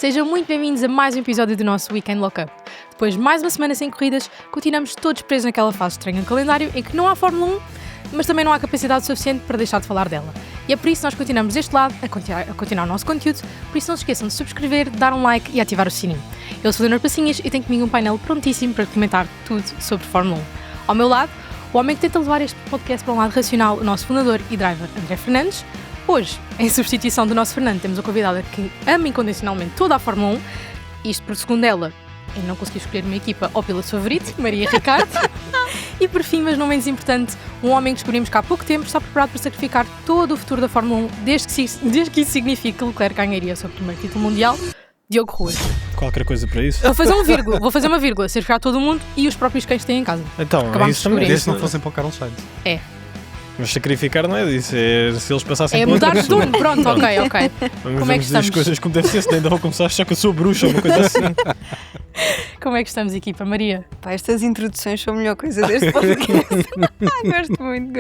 Sejam muito bem-vindos a mais um episódio do nosso Weekend Lockup. Depois de mais uma semana sem corridas, continuamos todos presos naquela fase estranha do calendário em que não há Fórmula 1, mas também não há capacidade suficiente para deixar de falar dela. E é por isso que nós continuamos deste lado a continuar o nosso conteúdo, por isso não se esqueçam de subscrever, dar um like e ativar o sininho. Eu sou Leonor Passinhas e tenho comigo um painel prontíssimo para comentar tudo sobre Fórmula 1. Ao meu lado, o homem que tenta levar este podcast para um lado racional, o nosso fundador e driver André Fernandes. Hoje, em substituição do nosso Fernando, temos uma convidada que ama incondicionalmente toda a Fórmula 1, isto por segundo ela, eu não consegui escolher uma equipa ao piloto favorito, Maria Ricardo. E por fim, mas não menos importante, um homem que descobrimos que há pouco tempo está preparado para sacrificar todo o futuro da Fórmula 1, desde que isso signifique que Leclerc ganharia o seu primeiro título mundial, Diogo Ruas. Qualquer coisa para isso? Vou fazer uma vírgula, sacrificar todo o mundo e os próprios cães que têm em casa. Então, acabamos isso também. Se não fossem para o Carlos Sainz. É. Mas sacrificar não é disso, é se eles passassem É por mudar outra de turno, pessoa. pronto, ok. Vamos Como é que dizer estamos? as coisas como deve ser, se ainda vou começar a achar que eu sou bruxa ou uma coisa assim. Como é que estamos, equipa? Maria? Pá, estas introduções são a melhor coisa deste podcast. Gosto muito.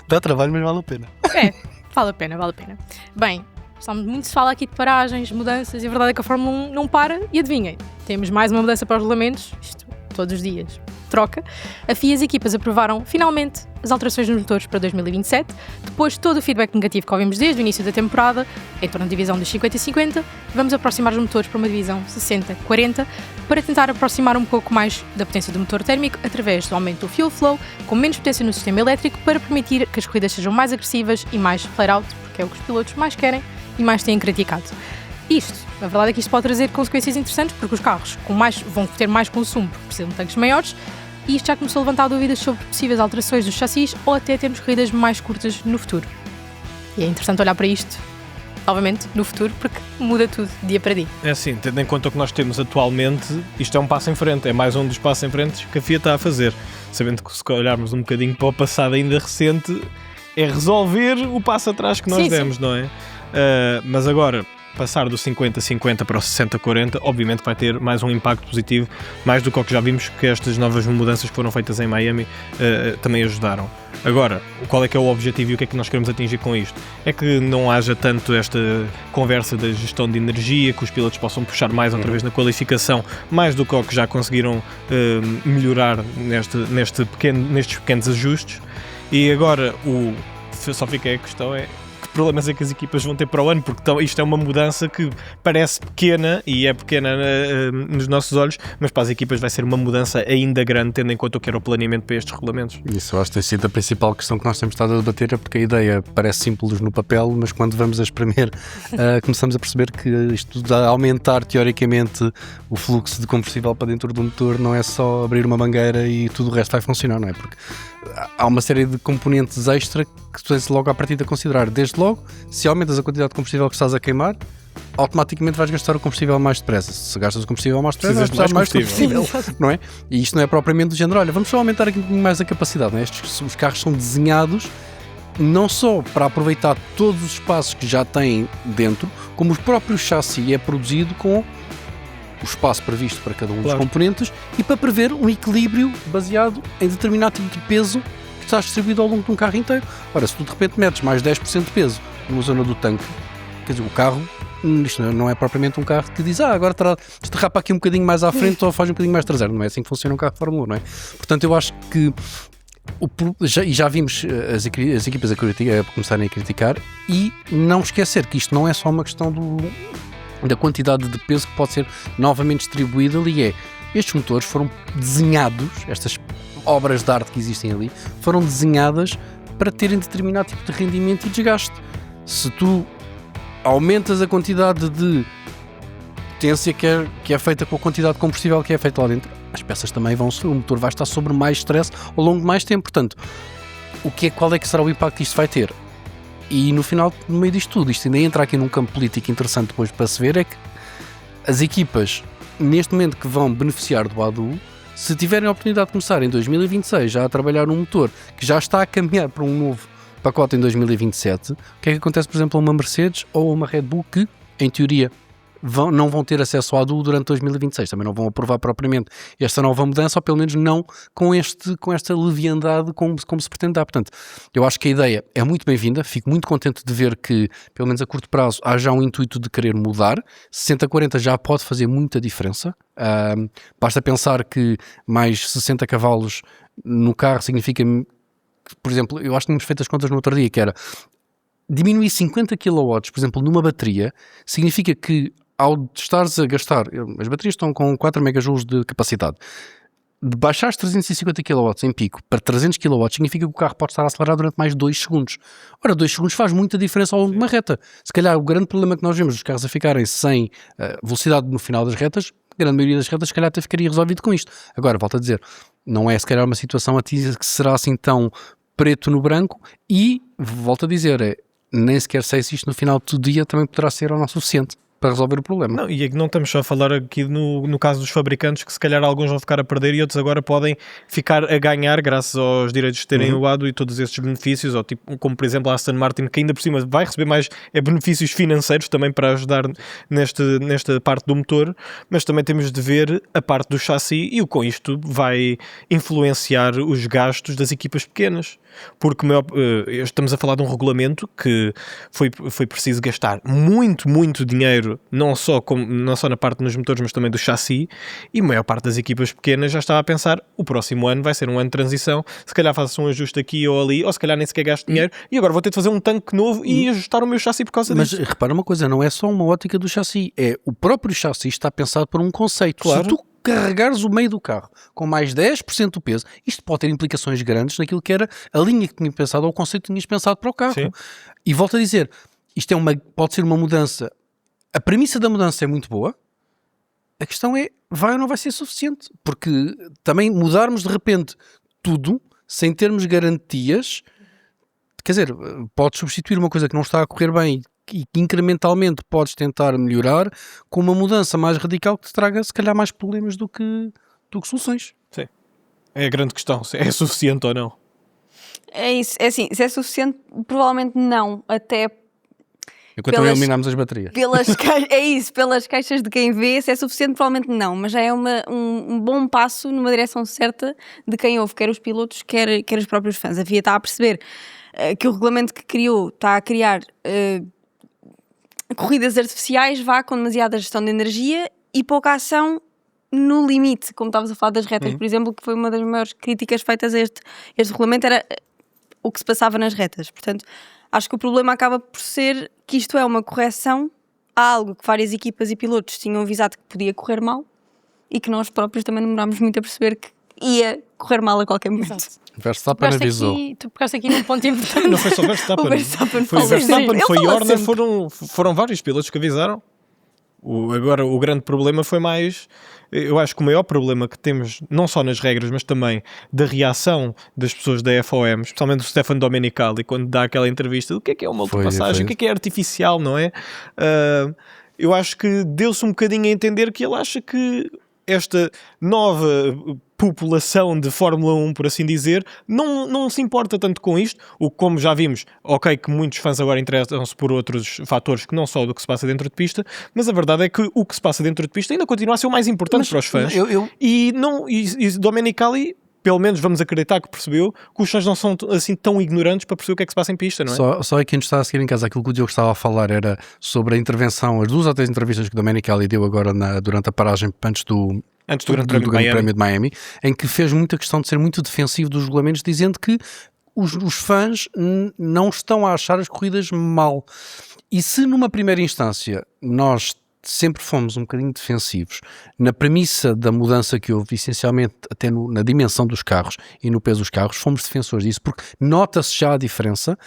Dá trabalho, mas vale a pena. É, vale a pena. Bem, muito se fala aqui de paragens, mudanças, e a verdade é que a Fórmula 1 não para, e adivinhem, temos mais uma mudança para os regulamentos, isto todos os dias, troca. A FIA e as equipas aprovaram, finalmente, as alterações nos motores para 2027, depois de todo o feedback negativo que ouvimos desde o início da temporada, em torno da divisão dos 50-50, vamos aproximar os motores para uma divisão 60-40, para tentar aproximar um pouco mais da potência do motor térmico através do aumento do fuel flow, com menos potência no sistema elétrico, para permitir que as corridas sejam mais agressivas e mais flare-out, porque é o que os pilotos mais querem e mais têm criticado. A verdade é que isto pode trazer consequências interessantes, porque os carros vão ter mais consumo, porque precisam de tanques maiores, e isto já começou a levantar dúvidas sobre possíveis alterações dos chassis ou até termos corridas mais curtas no futuro. E é interessante olhar para isto, novamente, no futuro, porque muda tudo dia para dia. É assim, tendo em conta o que nós temos atualmente, isto é um passo em frente, é mais um dos passos em frente que a FIA está a fazer. Sabendo que se olharmos um bocadinho para o passado ainda recente, é resolver o passo atrás que nós demos, não é? Mas agora, passar do 50-50 para o 60-40, obviamente vai ter mais um impacto positivo, mais do que o que já vimos que estas novas mudanças que foram feitas em Miami também ajudaram. Agora, qual é que é o objetivo e o que é que nós queremos atingir com isto? É que não haja tanto esta conversa da gestão de energia, que os pilotos possam puxar mais outra vez na qualificação, mais do que o que já conseguiram melhorar nestes pequenos ajustes. E agora, só fica a questão problemas é que as equipas vão ter para o ano, porque isto é uma mudança que parece pequena, e é pequena nos nossos olhos, mas para as equipas vai ser uma mudança ainda grande, tendo em conta o que era o planeamento para estes regulamentos. Isso eu acho que tem sido a principal questão que nós temos estado a debater, porque a ideia parece simples no papel, mas quando vamos a espremer começamos a perceber que isto de aumentar teoricamente o fluxo de combustível para dentro do motor não é só abrir uma mangueira e tudo o resto vai funcionar, não é? Porque há uma série de componentes extra que tu tens logo à partida a considerar. Desde logo, se aumentas a quantidade de combustível que estás a queimar, automaticamente vais gastar o combustível mais depressa. Se gastas o combustível mais depressa, vais precisar mais combustível, não é? E isto não é propriamente do género, olha, vamos só aumentar aqui um bocadinho mais a capacidade, não é? Os carros são desenhados não só para aproveitar todos os espaços que já têm dentro, como o próprio chassi é produzido com o espaço previsto para cada um dos componentes e para prever um equilíbrio baseado em determinado tipo de peso que está distribuído ao longo de um carro inteiro. Ora, se tu de repente metes mais 10% de peso numa zona do tanque, quer dizer, o carro, isto não é propriamente um carro que diz, agora derrapa aqui um bocadinho mais à frente ou faz um bocadinho mais traseiro. Não é assim que funciona um carro de Fórmula 1, não é? Portanto, eu acho que já vimos as equipas a começarem a criticar, e não esquecer que isto não é só uma questão da quantidade de peso que pode ser novamente distribuída ali. Estes motores foram desenhados, estas obras de arte que existem ali, foram desenhadas para terem determinado tipo de rendimento e desgaste. Se tu aumentas a quantidade de potência que é feita com a quantidade de combustível que é feita lá dentro, as peças também o motor vai estar sobre mais stress ao longo de mais tempo. Portanto, qual é que será o impacto que isto vai ter? E no final, no meio disto tudo, isto ainda entra aqui num campo político interessante depois para se ver, é que as equipas, neste momento, que vão beneficiar do ADU, se tiverem a oportunidade de começar em 2026 já a trabalhar num motor que já está a caminhar para um novo pacote em 2027, o que é que acontece, por exemplo, a uma Mercedes ou a uma Red Bull que, em teoria, não vão ter acesso ao ADU durante 2026, também não vão aprovar propriamente esta nova mudança, ou pelo menos não com esta leviandade como se pretende dar. Portanto, eu acho que a ideia é muito bem-vinda, fico muito contente de ver que, pelo menos a curto prazo, há já um intuito de querer mudar. 60-40 já pode fazer muita diferença. Basta pensar que mais 60 cavalos no carro significa, por exemplo, eu acho que tínhamos feito as contas no outro dia, que era diminuir 50 kW, por exemplo, numa bateria, significa que ao estares a gastar, as baterias estão com 4 MJ de capacidade, de baixar 350 kW em pico para 300 kW significa que o carro pode estar a acelerar durante mais 2 segundos. Ora, 2 segundos faz muita diferença ao longo de uma reta. Se calhar o grande problema que nós vemos dos carros a ficarem sem velocidade no final das retas, a grande maioria das retas se calhar até ficaria resolvido com isto. Agora, volto a dizer, não é se calhar uma situação que será assim tão preto no branco e, volto a dizer, nem sequer sei se isto no final do dia também poderá ser ou não suficiente para resolver o problema. Não, e é que não estamos só a falar aqui no caso dos fabricantes, que se calhar alguns vão ficar a perder e outros agora podem ficar a ganhar graças aos direitos de terem o ADU e todos esses benefícios, ou tipo, como por exemplo a Aston Martin, que ainda por cima vai receber mais benefícios financeiros também para ajudar nesta parte do motor, mas também temos de ver a parte do chassi e o com isto vai influenciar os gastos das equipas pequenas. Porque estamos a falar de um regulamento que foi preciso gastar muito dinheiro, não só na parte dos motores, mas também do chassi, e a maior parte das equipas pequenas já estava a pensar, o próximo ano vai ser um ano de transição, se calhar faço um ajuste aqui ou ali, ou se calhar nem sequer gasto dinheiro, e agora vou ter de fazer um tanque novo e ajustar o meu chassi por causa disso. Mas repara uma coisa, não é só uma ótica do chassi, é o próprio chassi está pensado por um conceito. Claro. Se tu carregares o meio do carro com mais 10% do peso, isto pode ter implicações grandes naquilo que era a linha que tinha pensado ou o conceito que tinhas pensado para o carro. Sim. E volto a dizer, isto pode ser uma mudança, a premissa da mudança é muito boa, a questão é, vai ou não vai ser suficiente? Porque também mudarmos de repente tudo, sem termos garantias, quer dizer, podes substituir uma coisa que não está a correr bem e que incrementalmente podes tentar melhorar com uma mudança mais radical que te traga se calhar mais problemas do que soluções. Sim. É a grande questão, se é suficiente ou não. É isso, é assim, se é suficiente, provavelmente não, até Enquanto não eliminarmos as baterias. pelas queixas de quem vê, se é suficiente, provavelmente não, mas já é um bom passo numa direção certa de quem ouve, quer os pilotos, quer os próprios fãs. A FIA está a perceber que o regulamento que criou está a criar corridas artificiais, com demasiada gestão de energia e pouca ação no limite, como estavas a falar das retas, por exemplo, que foi uma das maiores críticas feitas a este regulamento, era o que se passava nas retas. Portanto, acho que o problema acaba por ser que isto é uma correção a algo que várias equipas e pilotos tinham avisado que podia correr mal e que nós próprios também demorámos muito a perceber que ia correr mal a qualquer momento. Exato. Verstappen avisou. Tu pegaste aqui num ponto importante. Não foi só Verstappen. O Verstappen Foi falou Verstappen, sempre. foi Ele fala Horner, sempre. foram vários pilotos que avisaram. Agora, o grande problema foi mais... Eu acho que o maior problema que temos, não só nas regras, mas também da reação das pessoas da FOM, especialmente o Stefano Domenicali, quando dá aquela entrevista, o que é uma ultrapassagem, o que é artificial, não é? Eu acho que deu-se um bocadinho a entender que ele acha que esta nova população de Fórmula 1, por assim dizer, não se importa tanto com isto, como já vimos, ok, que muitos fãs agora interessam-se por outros fatores que não só do que se passa dentro de pista, mas a verdade é que o que se passa dentro de pista ainda continua a ser o mais importante para os fãs. E Domenicali, pelo menos vamos acreditar que percebeu que os fãs não são assim tão ignorantes para perceber o que é que se passa em pista, não é? Só aqui nos está a seguir em casa, aquilo que o Diogo estava a falar era sobre a intervenção, as 2 ou 3 entrevistas que o Domenicali deu agora durante a paragem antes do Grande Prémio de Miami, em que fez muita questão de ser muito defensivo dos regulamentos, dizendo que os fãs não estão a achar as corridas mal. E se numa primeira instância nós sempre fomos um bocadinho defensivos na premissa da mudança que houve, essencialmente até na dimensão dos carros e no peso dos carros, fomos defensores disso, porque nota-se já a diferença.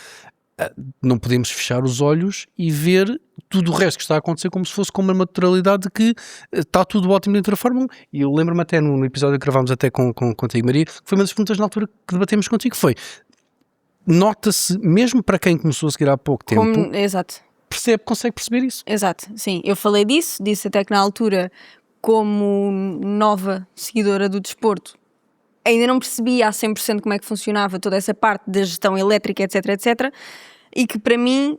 Não podemos fechar os olhos e ver tudo o resto que está a acontecer como se fosse com uma naturalidade de que está tudo ótimo dentro da Fórmula 1. E eu lembro-me até no episódio que gravámos até contigo, Maria, que foi uma das perguntas na altura que debatemos contigo, foi, nota-se, mesmo para quem começou a seguir há pouco tempo, Exato. consegue perceber isso. Exato, sim. Eu falei disso, disse até que na altura, como nova seguidora do desporto, ainda não percebia a 100% como é que funcionava toda essa parte da gestão elétrica, etc, etc. E que para mim,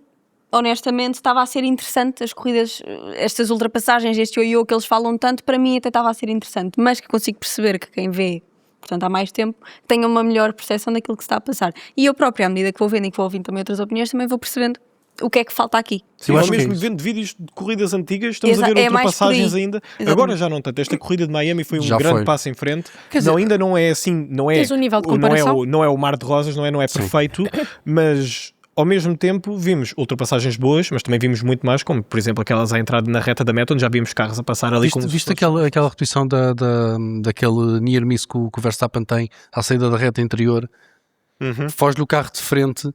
honestamente, estava a ser interessante as corridas, estas ultrapassagens, este ioiô que eles falam tanto, para mim até estava a ser interessante, mas que consigo perceber que quem vê, portanto, há mais tempo, tenha uma melhor percepção daquilo que se está a passar. E eu própria, à medida que vou vendo e que vou ouvindo também outras opiniões, também vou percebendo o que é que falta aqui. Sim, Eu ou acho que mesmo é isso. vendo vídeos de corridas antigas, estamos a ver É mais por aí. ultrapassagens ainda. Exatamente. Agora já não tanto. Esta corrida de Miami foi um Já grande foi. passo em frente. Quer dizer, Não, ainda não é assim, não é, tens um nível de não é comparação? não é o mar de rosas, não é perfeito, mas ao mesmo tempo vimos ultrapassagens boas, mas também vimos muito mais, como por exemplo aquelas à entrada na reta da meta, onde já vimos carros a passar ali como se Viste fosse- aquela repetição daquele near miss que o Verstappen tem à saída da reta interior? Foge-lhe o carro de frente,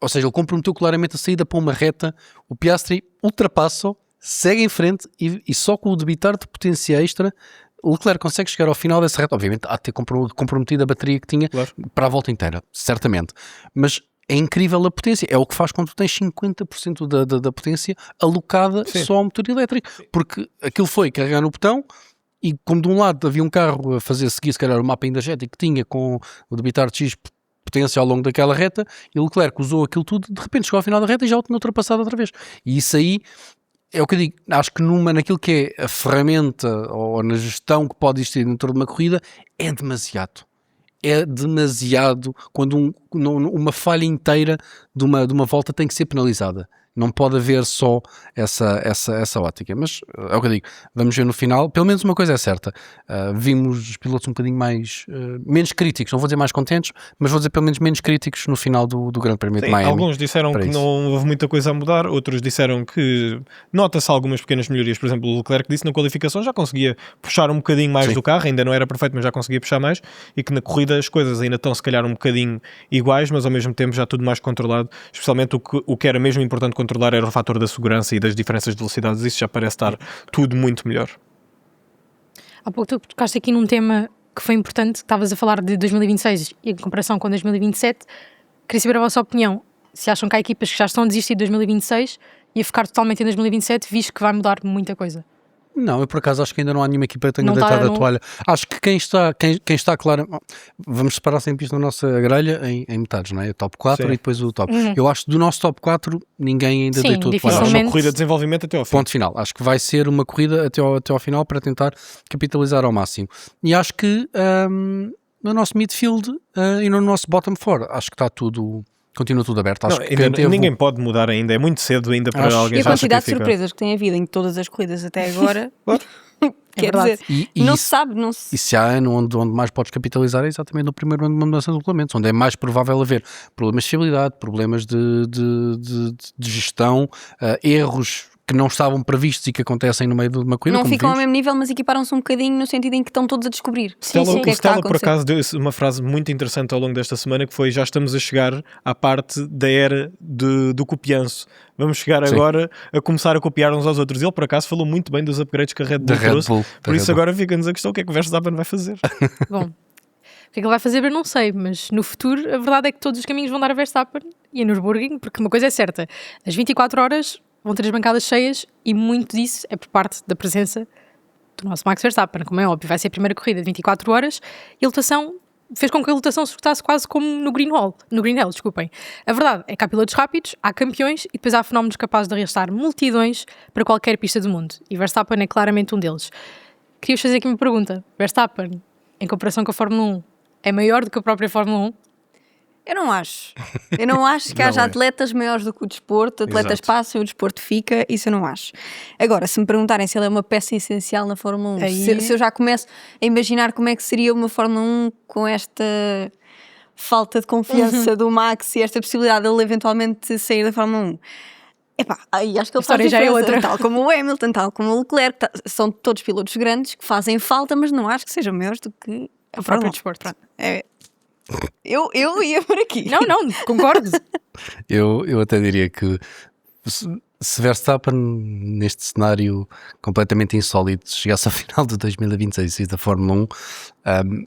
ou seja, ele comprometeu claramente a saída para uma reta, o Piastri ultrapassa-o, segue em frente e só com o debitar de potência extra o Leclerc consegue chegar ao final dessa reta. Obviamente há de ter comprometido a bateria que tinha Claro. para a volta inteira, certamente, mas é incrível a potência, é o que faz quando tu tens 50% da potência alocada Sim. só ao motor elétrico, porque aquilo foi carregar no botão. E como de um lado havia um carro a fazer seguir, se calhar, o mapa energético que tinha com o debitar de X potência ao longo daquela reta, e o Leclerc usou aquilo tudo, de repente chegou ao final da reta e já o tinha ultrapassado outra vez. E isso aí é o que eu digo, acho que naquilo que é a ferramenta ou na gestão que pode existir dentro de uma corrida, é demasiado. É demasiado quando uma falha inteira de uma volta tem que ser penalizada. Não pode haver só essa ótica. Mas é o que eu digo, vamos ver no final. Pelo menos uma coisa é certa. Vimos os pilotos um bocadinho menos críticos, não vou dizer mais contentes, mas vou dizer pelo menos menos críticos no final do Grande Prémio de Sim, Miami. alguns disseram para que isso. não houve muita coisa a mudar, outros disseram que nota-se algumas pequenas melhorias. Por exemplo, o Leclerc disse na qualificação já conseguia puxar um bocadinho mais Sim. do carro, ainda não era perfeito, mas já conseguia puxar mais, e que na corrida as coisas ainda estão se calhar um bocadinho iguais, mas ao mesmo tempo já tudo mais controlado. Especialmente o que era mesmo importante controlar era o fator da segurança e das diferenças de velocidades. Isso já parece estar tudo muito melhor. Há pouco tu tocaste aqui num tema que foi importante, que estavas a falar de 2026 e em comparação com 2027. Queria saber a vossa opinião. Se acham que há equipas que já estão a desistir de 2026 e a focar totalmente em 2027, visto que vai mudar muita coisa. Não, eu por acaso acho que ainda não há nenhuma equipa que tenha Não deitado tá, a toalha. Acho que quem está claro, vamos separar sempre isto na nossa grelha em metades, não é? O top 4 Sim. e depois o top. Eu acho que do nosso top 4 ninguém ainda Sim, deitou a Não, toalha. é uma Dificilmente. corrida de desenvolvimento até ao fim. Ponto final. Acho que vai ser uma corrida até ao final para tentar capitalizar ao máximo. E acho que no nosso midfield e no nosso bottom 4, acho que está tudo, continua tudo aberto. Acho Não, que ainda quem teve ninguém pode mudar ainda, é muito cedo ainda para Acho- alguém E a já quantidade de sacrificar. surpresas que tem havido em todas as corridas até agora, É quer verdade. dizer, E não isso- se sabe, não se... E se há ano onde mais podes capitalizar é exatamente no primeiro ano de uma mudança de regulamentos, onde é mais provável haver problemas de fiabilidade, problemas de gestão, erros que não estavam previstos e que acontecem no meio de uma corrida. Não como ficam ao vimos. mesmo nível, mas equiparam-se um bocadinho no sentido em que estão todos a descobrir Sim, o sim. que é que está a Stella, por acontecer. acaso, deu uma frase muito interessante ao longo desta semana, que foi: já estamos a chegar à parte da era do copianço. Vamos chegar Sim. agora a começar a copiar uns aos outros. Ele, por acaso, falou muito bem dos upgrades que a Red Bull Da Red trouxe. Bull. Por isso agora fica-nos a questão: o que é que o Verstappen vai fazer? Bom, o que é que ele vai fazer eu não sei, mas no futuro a verdade é que todos os caminhos vão dar a Verstappen e a Nürburgring, porque uma coisa é certa, as 24 horas vão ter as bancadas cheias e muito disso é por parte da presença do nosso Max Verstappen, como é óbvio, vai ser a primeira corrida de 24 horas e a lotação fez com que a lotação se escutasse quase como no Green Hell, desculpem. A verdade é que há pilotos rápidos, há campeões e depois há fenómenos capazes de arrastar multidões para qualquer pista do mundo e Verstappen é claramente um deles. Queria-vos fazer aqui uma pergunta. Verstappen, em comparação com a Fórmula 1, é maior do que a própria Fórmula 1? Eu não acho. Eu não acho que Não haja é. atletas maiores do que o desporto, atletas Exato. passam e o desporto fica, isso eu não acho. Agora, se me perguntarem se ele é uma peça essencial na Fórmula 1, Aí- se eu já começo a imaginar como é que seria uma Fórmula 1 com esta falta de confiança do Max e esta possibilidade de ele eventualmente sair da Fórmula 1. Epá, aí acho que ele faz história já é diferença, outra. tal como o Hamilton, tal como o Leclerc, são todos pilotos grandes que fazem falta, mas não acho que sejam maiores do que a O próprio Fórmula 1. desporto. Pronto, eu ia por aqui. Não, concordo. Eu até diria que se Verstappen, neste cenário completamente insólito, chegasse ao final de 2026 da Fórmula 1,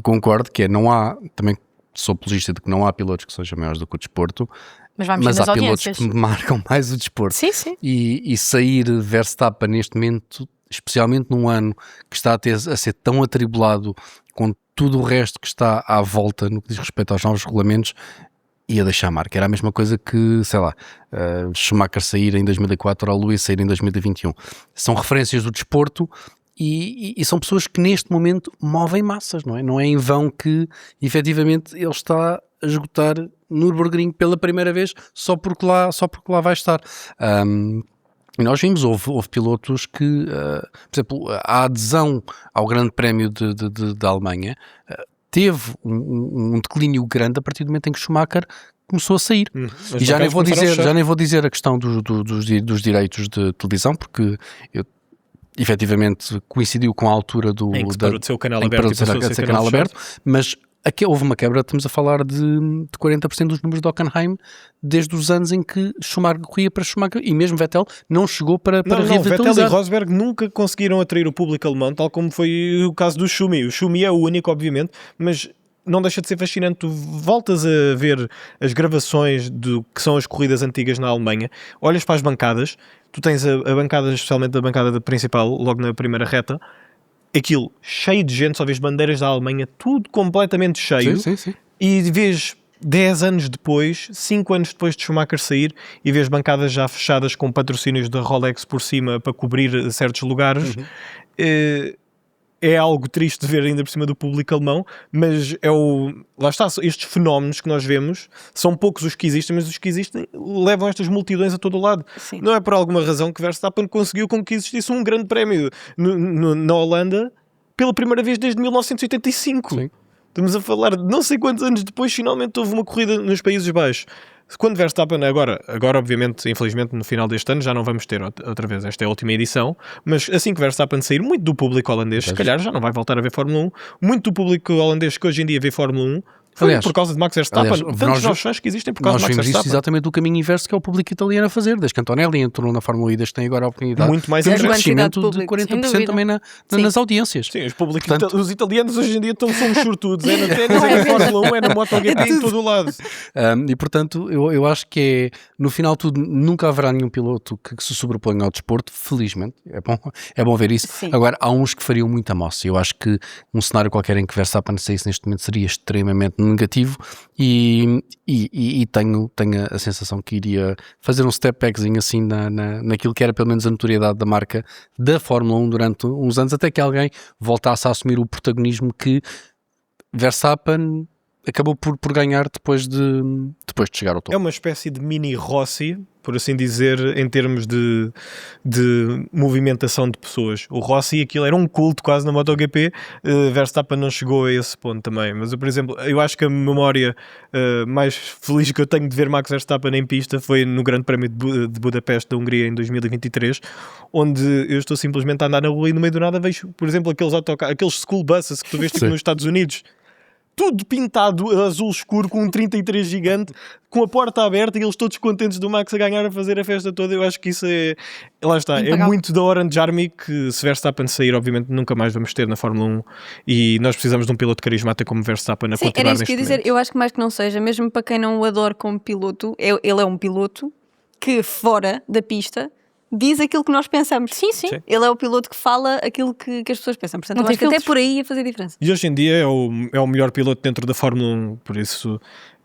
concordo que não há, também sou apologista de que não há pilotos que sejam maiores do que o desporto, Mas vamos mas nas há pilotos audiências. que marcam mais o desporto. Sim, sim. E sair Verstappen neste momento, especialmente num ano que está a ser tão atribulado com tudo o resto que está à volta no que diz respeito aos novos regulamentos, ia deixar a marca. Era a mesma coisa que, sei lá, Schumacher sair em 2004 ou Lewis sair em 2021. São referências do desporto e são pessoas que neste momento movem massas, não é? Não é em vão que efetivamente ele está a esgotar Nürburgring pela primeira vez só porque lá vai estar. E nós vimos, houve pilotos que, por exemplo, a adesão ao Grande Prémio da Alemanha teve um declínio grande a partir do momento em que Schumacher começou a sair. E já nem vou dizer a questão dos direitos de televisão, porque efetivamente coincidiu com a altura em que parou de ser o canal aberto, mas aqui houve uma quebra, estamos a falar de 40% dos números de Hockenheim desde os anos em que Schumacher corria para Schumacher, e mesmo Vettel não chegou para revitalizar. Vettel e Rosberg nunca conseguiram atrair o público alemão, tal como foi o caso do Schumi. O Schumi é o único, obviamente, mas não deixa de ser fascinante. Tu voltas a ver as gravações do que são as corridas antigas na Alemanha, olhas para as bancadas, tu tens a bancada, especialmente a bancada principal, logo na primeira reta, aquilo cheio de gente, só vês bandeiras da Alemanha, tudo completamente cheio. Sim. E vês 10 anos depois, 5 anos depois de Schumacher sair, e vês bancadas já fechadas com patrocínios da Rolex por cima para cobrir certos lugares. É algo triste de ver ainda por cima do público alemão, mas lá está, estes fenómenos que nós vemos são poucos os que existem, mas os que existem levam estas multidões a todo o lado. Sim. Não é por alguma razão que Verstappen conseguiu com que existisse um grande prémio na Holanda pela primeira vez desde 1985. Sim. Estamos a falar de não sei quantos anos depois, finalmente houve uma corrida nos Países Baixos. Quando Verstappen, agora obviamente, infelizmente, no final deste ano já não vamos ter outra vez, esta é a última edição, mas assim que Verstappen sair, muito do público holandês, se calhar já não vai voltar a ver Fórmula 1, muito do público holandês que hoje em dia vê Fórmula 1, foi por causa de Max Verstappen. Tantos novos fãs que existem por causa de Max Verstappen. Nós vimos exatamente do caminho inverso que é o público italiano a fazer, desde que Antonelli entrou na Fórmula 1 e desde que tem agora a oportunidade. Muito mais temos um intenso. crescimento de 40% também nas audiências. Sim, os italianos hoje em dia são uns sortudos, é no ténis, é na Fórmula 1, é na MotoGP, em todo o lado. E portanto, eu acho que no final de tudo, nunca haverá nenhum piloto que se sobreponha ao desporto, felizmente, é bom ver isso. Sim. Agora, há uns que fariam muita moça. Eu acho que um cenário qualquer em que Verstappen saísse neste momento seria extremamente negativo. E tenho a sensação que iria fazer um step backzinho assim naquilo que era pelo menos a notoriedade da marca da Fórmula 1 durante uns anos, até que alguém voltasse a assumir o protagonismo que Verstappen acabou por ganhar depois de chegar ao topo. É uma espécie de mini Rossi, por assim dizer, em termos de movimentação de pessoas. O Rossi, aquilo era um culto quase na MotoGP. Verstappen não chegou a esse ponto também. Mas, por exemplo, eu acho que a memória mais feliz que eu tenho de ver Max Verstappen em pista foi no Grande Prémio de Budapeste da Hungria em 2023, onde eu estou simplesmente a andar na rua e no meio do nada vejo, por exemplo, aqueles school buses que tu vês tipo nos Estados Unidos. Tudo pintado azul escuro com um 33 gigante, com a porta aberta e eles todos contentes do Max a ganhar, a fazer a festa toda. Eu acho que isso lá está, é muito da Orange Army, que se Verstappen sair, obviamente nunca mais vamos ter na Fórmula 1, e nós precisamos de um piloto carismático como Verstappen a continuar neste momento. Sim, era isso que eu ia dizer. Eu acho que mais que não seja, mesmo para quem não o adora como piloto, ele é um piloto que fora da pista diz aquilo que nós pensamos. Sim. Ele é o piloto que fala aquilo que as pessoas pensam. Portanto, eu acho que até por aí ia fazer diferença. E hoje em dia é o melhor piloto dentro da Fórmula 1, por isso,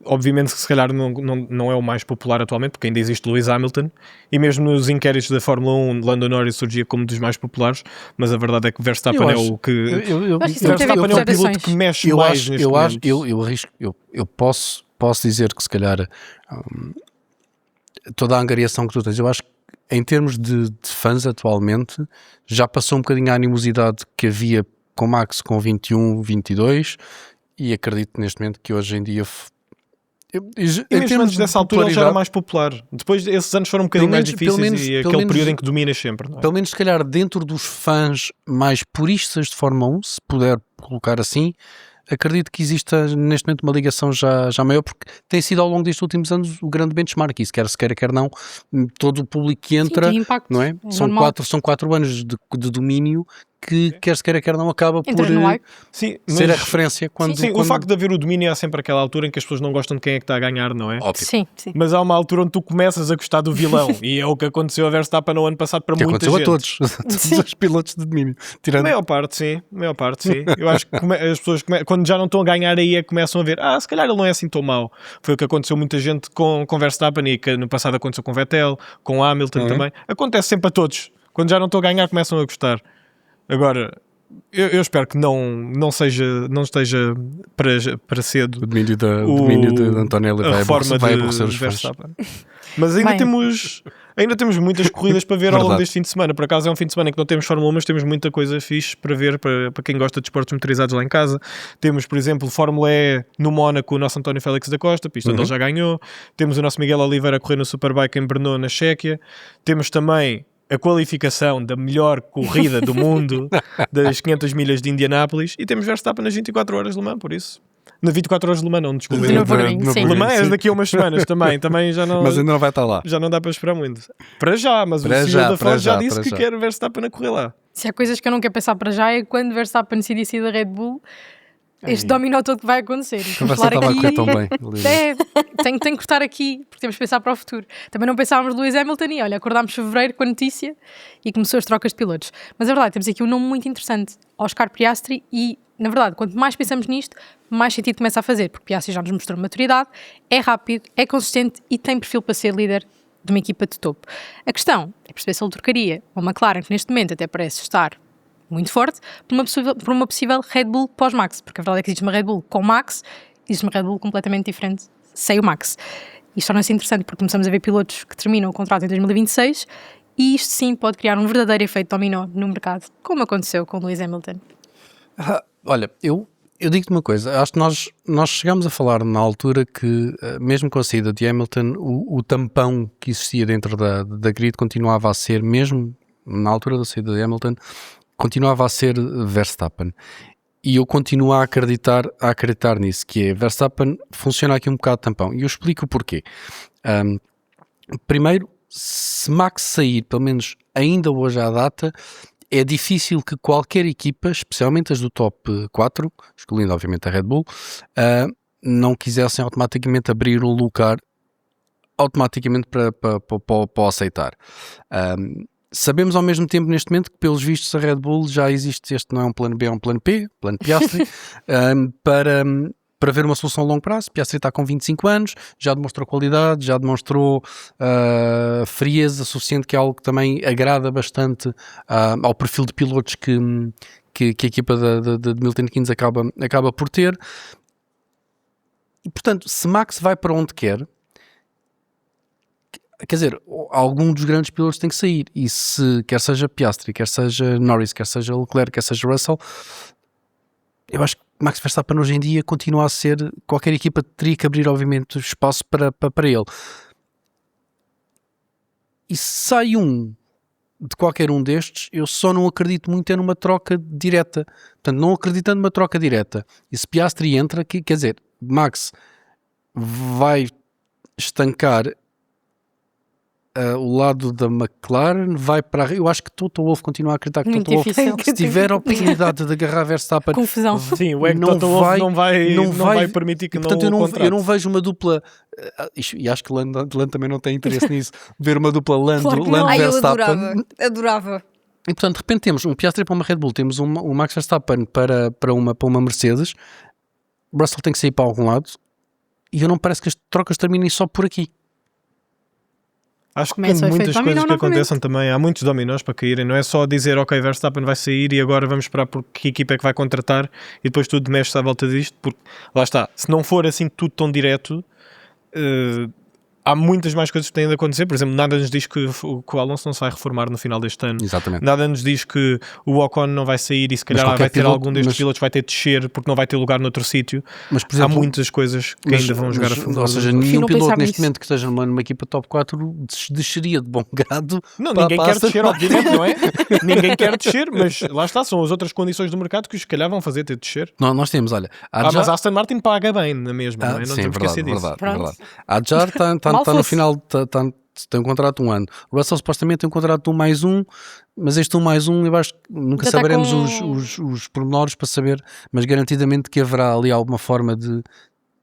obviamente que se calhar não é o mais popular atualmente, porque ainda existe Lewis Hamilton, e mesmo nos inquéritos da Fórmula 1, Lando Norris surgia como dos mais populares, mas a verdade é que Verstappen é o que... Verstappen é o piloto que mexe mais neste momento. Eu posso dizer que se calhar toda a angariação que tu tens, eu acho que em termos de fãs atualmente, já passou um bocadinho a animosidade que havia com Max com 21, 22, e acredito neste momento que hoje em dia... E mesmo antes dessa altura ele já era mais popular. Depois esses anos foram um bocadinho mais difíceis e aquele período em que dominas sempre. Não é? Pelo menos, se calhar, dentro dos fãs mais puristas de Fórmula 1, se puder colocar assim, acredito que exista neste momento uma ligação já maior, porque tem sido ao longo destes últimos anos o grande benchmark, e quer se queira, quer não, todo o público que entra, impacto, não é? São 4 anos de domínio que quer se queira, quer não, acaba por Entras no hype. Sim, ser a mas- referência quando... Sim, o quando- facto de haver o domínio há sempre aquela altura em que as pessoas não gostam de quem é que está a ganhar, não é? Óbvio. Sim. Mas há uma altura onde tu começas a gostar do vilão e é o que aconteceu a Verstappen no ano passado para Que muita aconteceu gente. a todos os pilotos de domínio. Tirando... Maior parte, sim. Eu acho que as pessoas, quando já não estão a ganhar aí, é que começam a ver, se calhar ele não é assim tão mau. Foi o que aconteceu muita gente com Verstappen e que no passado aconteceu com Vettel, com Hamilton também. Acontece sempre a todos. Quando já não estão a ganhar, começam a gostar. Agora, eu espero que não esteja para cedo O domínio de Antonelli a vai reforma aborrecer de os fãs. Verstappen. Mas ainda Bem. temos muitas corridas para ver ao longo Verdade. deste fim de semana. Por acaso é um fim de semana em que não temos Fórmula 1, mas temos muita coisa fixe para ver para quem gosta de esportes motorizados lá em casa. Temos, por exemplo, Fórmula E no Mónaco, o nosso António Félix da Costa, pista onde ele já ganhou. Temos o nosso Miguel Oliveira a correr no Superbike em Brno, na Chequia. Temos também a qualificação da melhor corrida do mundo das 500 milhas de Indianápolis e temos Verstappen nas 24 horas de Le Mans, por isso. Na 24 horas de Le Mans, não, desculpa. De Nürburgring, sim. Le Mans é daqui a umas semanas também já não... Mas ainda não vai estar lá. Já não dá para esperar muito. Para já, mas Para o CEO já, da para Ford já já, disse para que já. quer Verstappen a correr lá. Se há coisas que eu não quero pensar para já é quando Verstappen decidir sair da Red Bull, este dominó todo que vai acontecer. A Vamos conversa falar estava a aqui. correr tão bem. Lívia. Tenho que cortar aqui, porque temos que pensar para o futuro. Também não pensávamos Lewis Hamilton e olha, acordámos em fevereiro com a notícia e começou as trocas de pilotos. Mas é verdade, temos aqui um nome muito interessante, Oscar Piastri, e na verdade, quanto mais pensamos nisto, mais sentido começa a fazer, porque Piastri já nos mostrou maturidade, é rápido, é consistente e tem perfil para ser líder de uma equipa de topo. A questão é perceber se ele trocaria uma McLaren, que neste momento até parece estar muito forte, por uma possível Red Bull pós-Max, porque a verdade é que existe uma Red Bull com Max, existe uma Red Bull completamente diferente sem o Max. Isto torna-se interessante porque começamos a ver pilotos que terminam o contrato em 2026 e isto sim pode criar um verdadeiro efeito dominó no mercado, como aconteceu com Lewis Hamilton. Olha, eu digo-te uma coisa, acho que nós chegámos a falar na altura que, mesmo com a saída de Hamilton, o tampão que existia dentro da grid continuava a ser, mesmo na altura da saída de Hamilton, continuava a ser Verstappen. E eu continuo a acreditar nisso, que é Verstappen funciona aqui um bocado de tampão. E eu explico o porquê. Primeiro, se Max sair, pelo menos ainda hoje à data, é difícil que qualquer equipa, especialmente as do top 4, excluindo obviamente a Red Bull, não quisessem automaticamente abrir um lugar automaticamente para aceitar. Sabemos ao mesmo tempo neste momento que pelos vistos a Red Bull já existe, este não é um plano B, é um plano P, plano Piastri, para ver uma solução a longo prazo. Piastri está com 25 anos, já demonstrou qualidade, já demonstrou frieza suficiente, que é algo que também agrada bastante ao perfil de pilotos que a equipa de Milton Keynes acaba por ter. E portanto, se Max vai para onde quer, quer dizer, algum dos grandes pilotos tem que sair, e se quer seja Piastri, quer seja Norris, quer seja Leclerc, quer seja Russell, eu acho que Max Verstappen hoje em dia continua a ser, qualquer equipa teria que abrir obviamente espaço para ele. E se sai de qualquer um destes, eu só não acredito muito numa troca direta. Portanto, não acreditando numa troca direta, e se Piastri entra, quer dizer, Max vai estancar o lado da McLaren, vai para... Eu acho que Toto Wolff continua a acreditar que Muito Toto Wolff, difícil. se tiver a oportunidade de agarrar Verstappen, Confusão. Sim, o Toto Wolff não vai permitir que portanto, não o eu não vejo uma dupla, e acho que Lando também não tem interesse nisso, ver uma dupla Claro que não. Ai, eu Verstappen. adorava. E portanto, de repente temos um Piastri para uma Red Bull, temos um Max Verstappen para uma Mercedes, Russell tem que sair para algum lado, e eu não parece que as trocas terminem só por aqui. Acho que Começa o muitas efeito coisas dominó que novamente. aconteçam também, há muitos dominós para caírem, não é só dizer ok, Verstappen vai sair e agora vamos esperar por que equipa é que vai contratar e depois tudo mexe à volta disto, porque lá está, se não for assim tudo tão direto, há muitas mais coisas que têm de acontecer. Por exemplo, nada nos diz que o Alonso não se vai reformar no final deste ano. Exatamente. Nada nos diz que o Ocon não vai sair e se calhar qualquer vai ter piloto- algum destes mas- pilotos vai ter de descer porque não vai ter lugar noutro sítio. Mas, por Há exemplo, muitas coisas que ainda vão jogar a fundo. Ou seja, Prefiro nenhum não piloto pensar neste nisso. momento que esteja numa equipa top 4 desceria de bom grado. Não, para- ninguém para quer Aston descer, Martin. obviamente, não é? Ninguém quer descer, mas lá está, são as outras condições do mercado que os se calhar vão fazer ter de descer. Nós temos, olha, Mas a Aston Martin paga bem na mesma, não é? Não sim, temos que verdade, esquecer disso. verdade. Pronto. A Adjar está Mal no fosse. final, tem um contrato de um ano. O Russell supostamente tem um contrato de um mais um. mas este 1+1 eu acho que nunca Já está saberemos com- os pormenores para saber, mas garantidamente que haverá ali alguma forma de.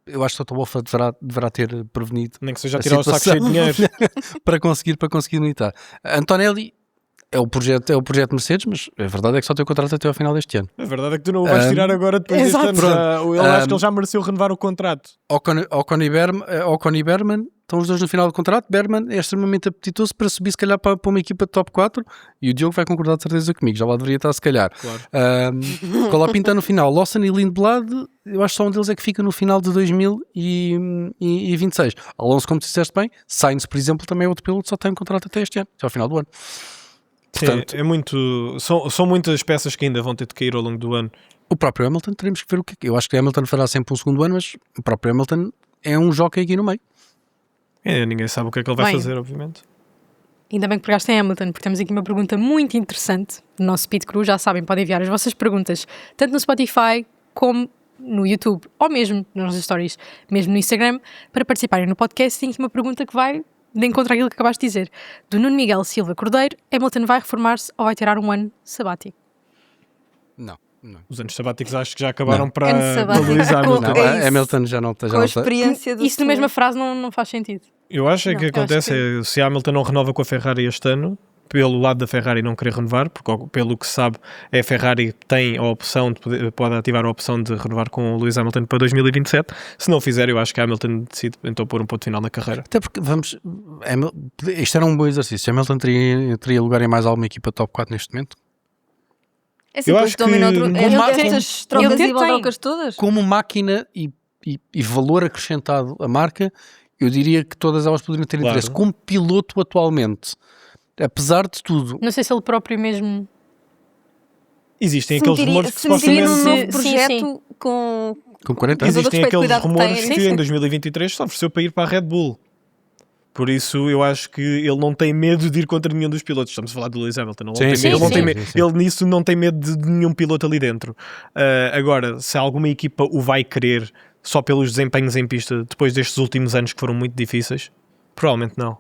Eu acho que o Toto Wolff deverá ter prevenido Nem que seja a tirar o saco cheio de dinheiro. para conseguir militar. Antonelli é o projeto Mercedes, mas a verdade é que só tem o contrato até ao final deste ano. A verdade é que tu não o vais tirar agora depois deste Exato. ano. Eu acho que ele já mereceu renovar o contrato. Ocon e Berman estão os dois no final do contrato. Berman é extremamente apetitoso para subir se calhar para uma equipa de top 4 e o Diogo vai concordar de certeza comigo, já lá deveria estar se calhar. Claro. Colapinto no final, Lawson e Lindblad, eu acho que só um deles é que fica no final de 2026. Alonso, como tu disseste bem, Sainz, por exemplo, também é outro piloto que só tem um contrato até este ano, até ao final do ano. Portanto, Sim, é muito. São muitas peças que ainda vão ter de cair ao longo do ano. o próprio Hamilton teremos que ver o que é. Eu acho que Hamilton fará sempre um segundo ano, mas o próprio Hamilton é um jockey aqui no meio. Ninguém sabe o que é que ele vai Bem. fazer, obviamente. Ainda bem que pegaste em Hamilton, porque temos aqui uma pergunta muito interessante no nosso Pit Crew. Já sabem, podem enviar as vossas perguntas, tanto no Spotify como no YouTube, ou mesmo nas nossas stories, mesmo no Instagram, para participarem no podcast. Tem aqui uma pergunta que vai de encontro àquilo que acabaste de dizer. Do Nuno Miguel Silva Cordeiro: Hamilton vai reformar-se ou vai tirar um ano sabático? Não. Os anos sabáticos acho que já acabaram Não. para Ano sabático. Luís Hamilton. Não, É isso. Hamilton já não está. Com a experiência do Isso na mesma senhor. frase não faz sentido. Eu acho Não, que eu acontece acho é se a Hamilton não renova com a Ferrari este ano, pelo lado da Ferrari não querer renovar, porque pelo que se sabe, a Ferrari tem a opção pode ativar a opção de renovar com o Lewis Hamilton para 2027. Se não o fizer, eu acho que a Hamilton decide então pôr um ponto final na carreira. Até porque isto era um bom exercício. Hamilton teria lugar em mais alguma equipa top 4 neste momento? É assim, Eu depois acho que dominou como essas trocas ele e tem. trocas todas. Como máquina e valor acrescentado à marca, eu diria que todas elas poderiam ter Claro. interesse. Como piloto atualmente, apesar de tudo, Não sei se ele próprio mesmo... Existem Se aqueles meteria- rumores que se meteria supostamente... num novo Sim, projeto sim. com... com 40 anos, Mas eu dou Existem respeito, aqueles cuidado que rumores tem, que sim. em 2023 só ofereceu para ir para a Red Bull. Por isso eu acho que ele não tem medo de ir contra nenhum dos pilotos. Estamos a falar do Lewis Hamilton. Ele, não Sim, tem sim, medo, ele, não sim, tem sim, medo. sim. Ele nisso não tem medo de nenhum piloto ali dentro. Agora, se alguma equipa o vai querer só pelos desempenhos em pista depois destes últimos anos que foram muito difíceis, provavelmente não.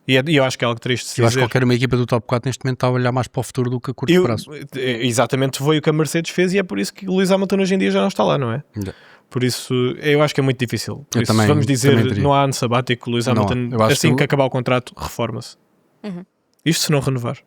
E eu acho que é algo triste de se eu acho que dizer. qualquer uma equipa do top 4 neste momento está a olhar mais para o futuro do que a curto prazo. Exatamente foi o que a Mercedes fez e é por isso que o Lewis Hamilton hoje em dia já não está lá, não é? Não. Por isso, eu acho que é muito difícil. Por Eu isso, também- vamos dizer, também diria. não há ano sabático, o Lewis Não há. Hamilton, Eu acho assim que que acabar o contrato, reforma-se. Isto se não renovar.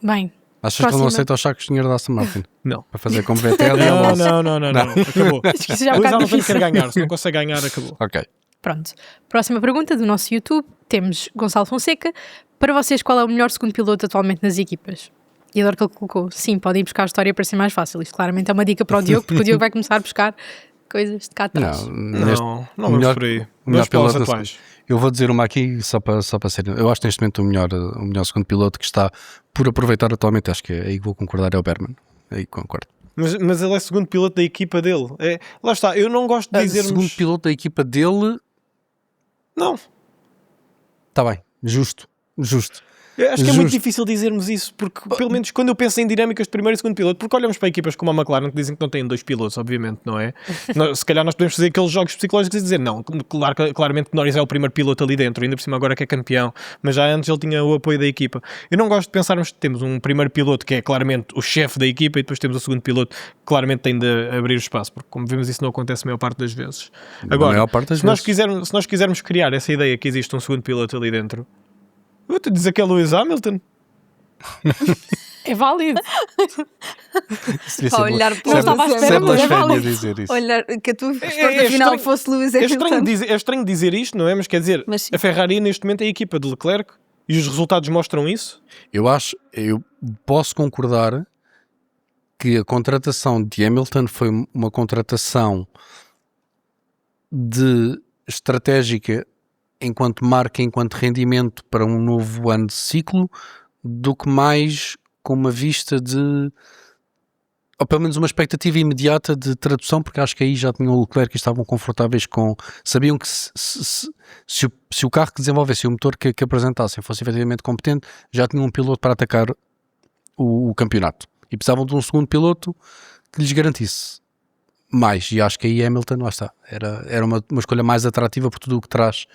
Bem, Achas que ele não Próxima. aceita os sacos de dinheiro da Aston Martin? Não. Para fazer como Vettel e Não, Alonso? não, acabou. acho que isso já é um Lewis bocado Hamilton difícil. quer ganhar, se não consegue ganhar, acabou. Ok. Pronto. Próxima pergunta do nosso YouTube. Temos Gonçalo Fonseca. Para vocês, qual é o melhor segundo piloto atualmente nas equipas? E adoro que ele colocou. Sim, podem ir buscar a história para ser mais fácil. Isto claramente é uma dica para o Diogo, porque o Diogo vai começar a buscar coisas de cá atrás. Não vamos melhor- por aí. o melhor Vamos pelos piloto atuais. Eu vou dizer uma aqui só para ser. Eu acho que neste momento o melhor segundo piloto que está por aproveitar atualmente, acho que é aí que vou concordar, é o Berman. Aí concordo. Mas ele é segundo piloto da equipa dele. Lá está, eu não gosto de dizermos... Segundo piloto da equipa dele, Não, está bem, justo. eu acho que é muito Justo. difícil dizermos isso, porque pelo menos quando eu penso em dinâmicas de primeiro e segundo piloto, porque olhamos para equipas como a McLaren que dizem que não têm dois pilotos, obviamente, não é? Se calhar nós podemos fazer aqueles jogos psicológicos e dizer, não, claramente que Norris é o primeiro piloto ali dentro, ainda por cima agora que é campeão, mas já antes ele tinha o apoio da equipa. Eu não gosto de pensarmos que temos um primeiro piloto que é claramente o chefe da equipa e depois temos o segundo piloto que claramente tem de abrir o espaço, porque como vemos isso não acontece a maior parte das vezes. Agora, maior parte das se nós vezes. quisermos criar essa ideia que existe um segundo piloto ali dentro, eu vou-te dizer que é Lewis Hamilton. É válido. Para olhar para Não estava à espera, Sempre mas é blasfémia válido. dizer isso. Olhar que a tua É resposta final estranho. fosse Lewis É Hamilton. estranho dizer isto, não é? Mas quer dizer, Mas sim. a Ferrari neste momento é a equipa de Leclerc e os resultados mostram isso. Eu posso concordar que a contratação de Hamilton foi uma contratação de estratégica enquanto marca, enquanto rendimento para um novo ano de ciclo, do que mais com uma vista de, ou pelo menos uma expectativa imediata de tradução, porque acho que aí já tinham o Leclerc e estavam confortáveis com, sabiam que se o carro que desenvolvesse, o motor que apresentassem fosse efetivamente competente, já tinham um piloto para atacar o campeonato e precisavam de um segundo piloto que lhes garantisse mais, e acho que aí Hamilton, lá está, era uma escolha mais atrativa por tudo o que traz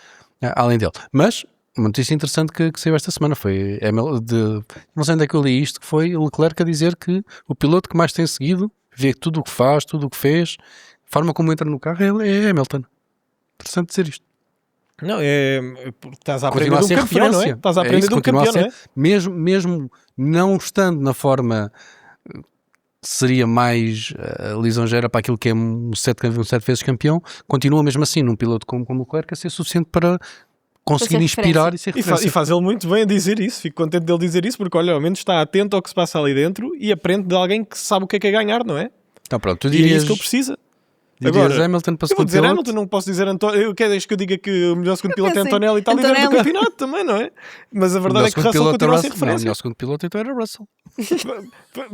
além dele. Mas uma notícia interessante que saiu esta semana foi não sei onde é que eu li isto, que foi Leclerc a dizer que o piloto que mais tem seguido, vê tudo o que faz, tudo o que fez, a forma como entra no carro é Hamilton. Interessante dizer isto. Não, porque estás a aprender Continua a de um ser campeão, não é? referência. Estás a aprender isso, de um continua a campeão, não é? Mesmo não estando na forma seria mais lisonjeira para aquilo que é um sete vezes campeão, continua mesmo assim num piloto como Leclerc a ser suficiente para conseguir ser inspirar e ser E referência. faz ele muito bem a dizer isso. Fico contente dele dizer isso, porque olha, ao menos está atento ao que se passa ali dentro e aprende de alguém que sabe o que é ganhar, não é? Então pronto, tu E é dirias, isso que ele precisa. dirias Hamilton para Eu vou segundo dizer piloto? Hamilton, não posso dizer António. Queres que eu diga que o melhor segundo piloto é pensei, Antonelli e está líder do Antonelli. campeonato também, não é? Mas a O verdade melhor é que segundo Russell piloto é continua a ser Russell. Não, o referência. melhor segundo piloto então era Russell.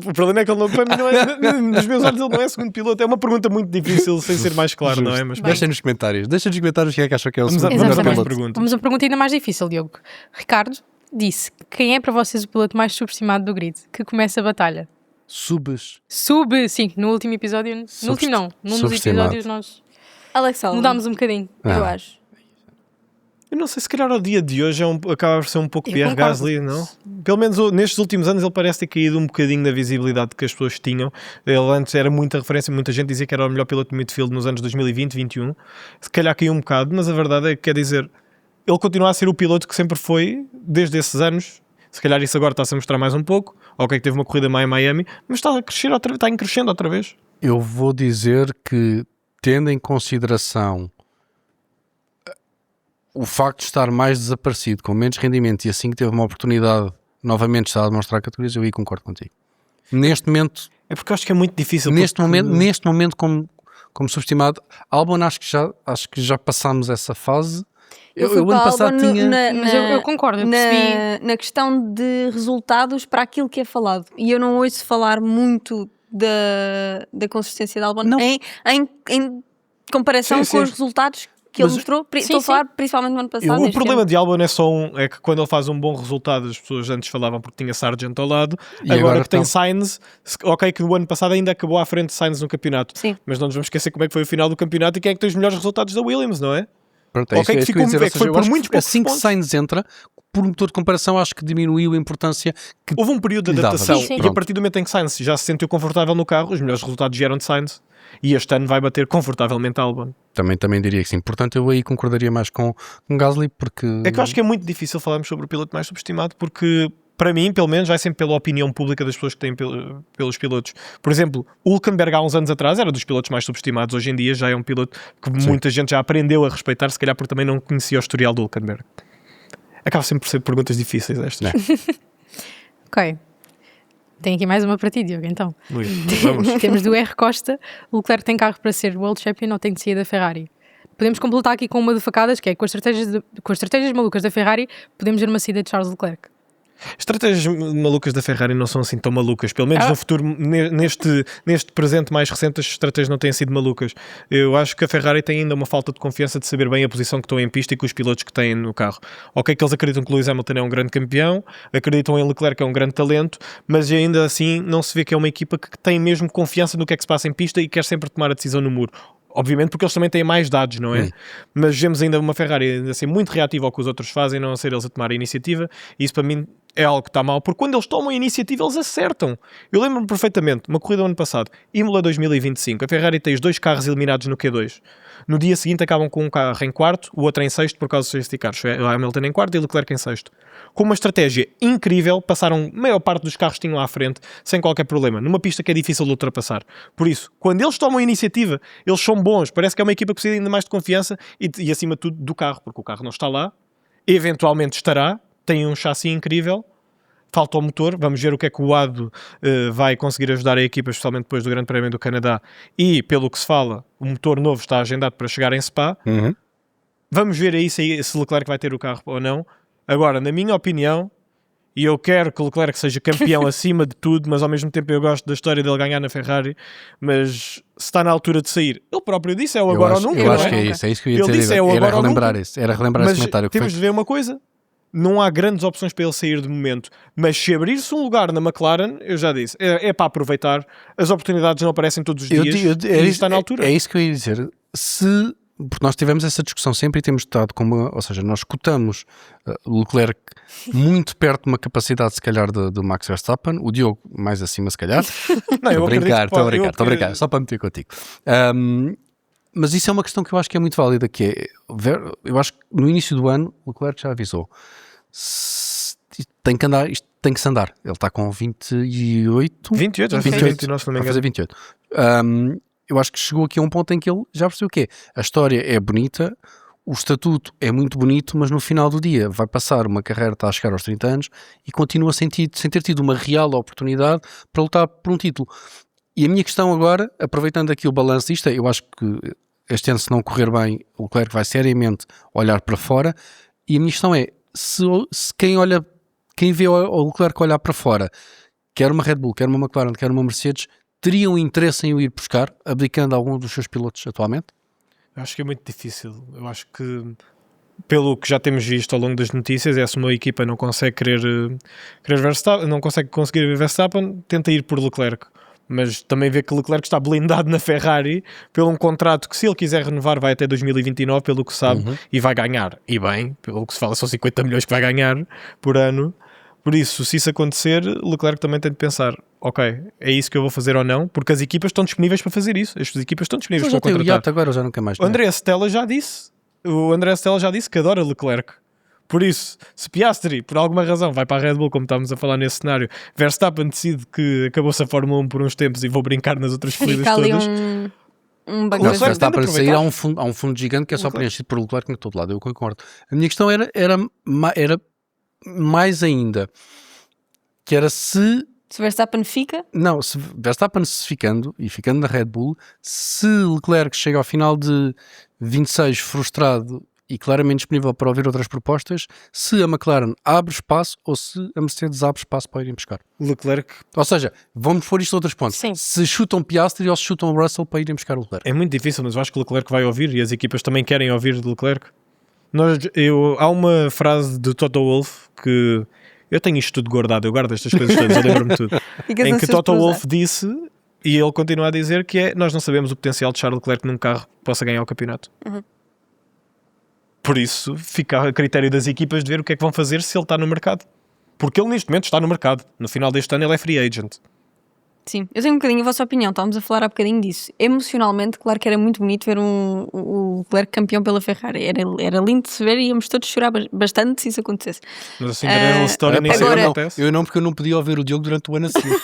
O problema é que ele para mim não é. Nos meus olhos ele não é segundo piloto. É uma pergunta muito difícil sem ser mais claro, não é? Mas Deixem nos comentários. Deixem nos comentários quem é que acha que é o Vamos segundo a- melhor mais piloto. perguntas. Vamos a uma pergunta ainda mais difícil, Diogo. Ricardo disse: quem é para vocês o piloto mais subestimado do grid? Que começa a batalha? Subes. Sim, no último episódio. No último não, num dos subestimado. episódios nós Alex Albon, mudámos um bocadinho. eu acho. Eu não sei, se calhar ao dia de hoje acaba por ser um pouco Eu Pierre concordo. Gasly, não? Pelo menos nestes últimos anos ele parece ter caído um bocadinho da visibilidade que as pessoas tinham. Ele antes era muita referência, muita gente dizia que era o melhor piloto de midfield nos anos 2020, 2021. Se calhar caiu um bocado, mas a verdade é que, quer dizer, ele continua a ser o piloto que sempre foi desde esses anos. Se calhar isso agora está-se a mostrar mais um pouco. Ok, que teve uma corrida má em Miami, mas está a crescer outra vez, está em crescendo outra vez. Eu vou dizer que, tendo em consideração o facto de estar mais desaparecido, com menos rendimento, e assim que teve uma oportunidade novamente está a demonstrar categorias, eu aí concordo contigo. Neste momento, É porque eu acho que é muito difícil. neste porque- momento como subestimado, Albon acho que já passámos essa fase. Eu fui ano para passado Albon tinha... Mas eu concordo, eu percebi. na questão de resultados para aquilo que é falado. E eu não ouço falar muito da consistência de Albon Não. em comparação Sim, com sim. os resultados que ele Mas- mostrou. Sim, Estou a sim. falar principalmente no ano passado. O neste problema ano. de Albon é que quando ele faz um bom resultado, as pessoas antes falavam porque tinha Sargent ao lado, E agora agora que tem estão. Sainz, ok, que no ano passado ainda acabou à frente de Sainz no campeonato, Sim. mas não nos vamos esquecer como é que foi o final do campeonato e quem é que tem os melhores resultados da Williams, não é? Pronto, Ok, isso que eu ia ficou- dizer, é ou que seja, foi eu por acho que muitos poucos assim que pontos. Sainz entra, por motor de comparação, acho que diminuiu a importância que Houve um período de Lhe dava. adaptação Sim, sim. e a Pronto. partir do momento em que Sainz já se sentiu confortável no carro, os melhores resultados vieram de Sainz e este ano vai bater confortavelmente Albon. também diria que sim. Portanto, eu aí concordaria mais com Gasly, porque É que eu acho que é muito difícil falarmos sobre o piloto mais subestimado porque, para mim, pelo menos, vai sempre pela opinião pública das pessoas que têm pelos pilotos. Por exemplo, o Hülkenberg há uns anos atrás era dos pilotos mais subestimados. Hoje em dia já é um piloto que muita gente já aprendeu a respeitar, se calhar porque também não conhecia o historial do Hülkenberg. Acaba sempre por ser perguntas difíceis estas. Ok. Tem aqui mais uma para ti, Diogo, então. Luís, vamos. Temos do R. Costa: o Leclerc tem carro para ser World Champion ou tem de sair da Ferrari? Podemos completar aqui com uma de facadas, que é com as estratégias malucas da Ferrari, podemos ver uma saída de Charles Leclerc. Estratégias malucas da Ferrari não são assim tão malucas. Pelo menos no futuro, neste presente mais recente, as estratégias não têm sido malucas. Eu acho que a Ferrari tem ainda uma falta de confiança de saber bem a posição que estão em pista e com os pilotos que têm no carro. Ok, que eles acreditam que Lewis Hamilton é um grande campeão, acreditam em Leclerc que é um grande talento, mas ainda assim não se vê que é uma equipa que tem mesmo confiança no que é que se passa em pista e quer sempre tomar a decisão no muro. Obviamente porque eles também têm mais dados, não é? Mas vemos ainda uma Ferrari ainda assim muito reativa ao que os outros fazem, não a ser eles a tomar a iniciativa, e isso para mim é algo que está mal, porque quando eles tomam a iniciativa eles acertam. Eu lembro-me perfeitamente, uma corrida do ano passado, Imola 2025, a Ferrari tem os dois carros eliminados no Q2. No dia seguinte acabam com um carro em quarto, o outro em sexto por causa dos safety cars. O Hamilton em quarto e Leclerc em sexto. Com uma estratégia incrível, passaram a maior parte dos carros que tinham à frente sem qualquer problema, numa pista que é difícil de ultrapassar. Por isso, quando eles tomam a iniciativa, eles são bons, parece que é uma equipa que precisa ainda mais de confiança e acima de tudo do carro, porque o carro não está lá, eventualmente estará, tem um chassi incrível, falta o motor, vamos ver o que é que o ADO vai conseguir ajudar a equipa, especialmente depois do Grande Prémio do Canadá, e pelo que se fala, o motor novo está agendado para chegar em Spa. Vamos ver aí se Leclerc vai ter o carro ou não. Agora, na minha opinião, e eu quero que Leclerc seja campeão acima de tudo, mas ao mesmo tempo eu gosto da história dele ganhar na Ferrari, mas se está na altura de sair, ele próprio disse, é o agora ou nunca, eu não acho é? que é isso que eu ia Ele dizer. disse, é o Era agora ou relembrar nunca. isso, era relembrar esse Mas comentário. que temos foi- de ver uma coisa, não há grandes opções para ele sair de momento, mas se abrir-se um lugar na McLaren, eu já disse, é para aproveitar, as oportunidades não aparecem todos os dias, e está na altura. É isso que eu ia dizer. Se porque nós tivemos essa discussão sempre e temos estado ou seja, nós cotamos o Leclerc muito perto de uma capacidade, se calhar, de Max Verstappen, o Diogo mais acima, se calhar. Não, eu Estou a acredito que brincar, só para meter contigo. Mas isso é uma questão que eu acho que é muito válida, que é, eu acho que no início do ano o Leclerc já avisou, tem que andar, isto tem que se andar. Ele está com 28, 28, vai fazer 28. Eu acho que chegou aqui a um ponto em que ele já percebeu o quê? A história é bonita, o estatuto é muito bonito, mas no final do dia vai passar uma carreira, está a chegar aos 30 anos e continua sem ter tido uma real oportunidade para lutar por um título. E a minha questão agora, aproveitando aqui o balanço disto, eu acho que este ano, se não correr bem, o Leclerc vai seriamente olhar para fora, e a minha questão é, se quem vê o Leclerc olhar para fora, quer uma Red Bull, quer uma McLaren, quer uma Mercedes, teriam interesse em o ir buscar, abdicando algum dos seus pilotos atualmente? Eu acho que é muito difícil. Eu acho que, pelo que já temos visto ao longo das notícias, é se uma equipa não consegue querer Verstappen, não conseguir Verstappen, tenta ir por Leclerc. Mas também vê que Leclerc está blindado na Ferrari pelo um contrato que, se ele quiser renovar, vai até 2029, pelo que sabe, e vai ganhar. E bem, pelo que se fala, são 50 milhões que vai ganhar por ano. Por isso, se isso acontecer, Leclerc também tem de pensar, ok, é isso que eu vou fazer ou não, porque as equipas estão disponíveis para fazer isso. As equipas estão disponíveis para contratar. O Yacht agora já nunca mais. O André Stella já disse que adora Leclerc. Por isso, se Piastri, por alguma razão, vai para a Red Bull, como estávamos a falar nesse cenário, Verstappen decide que acabou-se a Fórmula 1 por uns tempos e vou brincar nas outras corridas todas. bagulho. O Verstappen sair há um fundo gigante que é só preenchido por Leclerc em todo lado, eu concordo. A minha questão era mais ainda, que era se Verstappen fica? Não, se Verstappen ficando na Red Bull, se Leclerc chega ao final de 26 frustrado e claramente disponível para ouvir outras propostas, se a McLaren abre espaço ou se a Mercedes abre espaço para irem buscar. Leclerc. Ou seja, vamos pôr isto a outros pontos. Sim. Se chutam Piastri ou se chutam Russell para irem buscar o Leclerc. É muito difícil, mas eu acho que o Leclerc vai ouvir e as equipas também querem ouvir de Leclerc. Há uma frase de Toto Wolff que eu tenho isto tudo guardado, eu guardo estas coisas todas, eu lembro-me tudo. Em que Toto Wolff disse, e ele continua a dizer, que é: nós não sabemos o potencial de Charles Leclerc num carro que possa ganhar o campeonato. Por isso fica a critério das equipas de ver o que é que vão fazer se ele está no mercado, porque ele neste momento está no mercado. No final deste ano ele é free agent. Sim, eu tenho um bocadinho a vossa opinião, estávamos a falar há bocadinho disso. Emocionalmente, claro que era muito bonito ver o Leclerc campeão pela Ferrari. Era lindo de se ver e íamos todos chorar bastante se isso acontecesse. Mas assim, a história nem agora- sempre acontece. Eu não, porque eu não podia ouvir o Diogo durante o ano a seguir.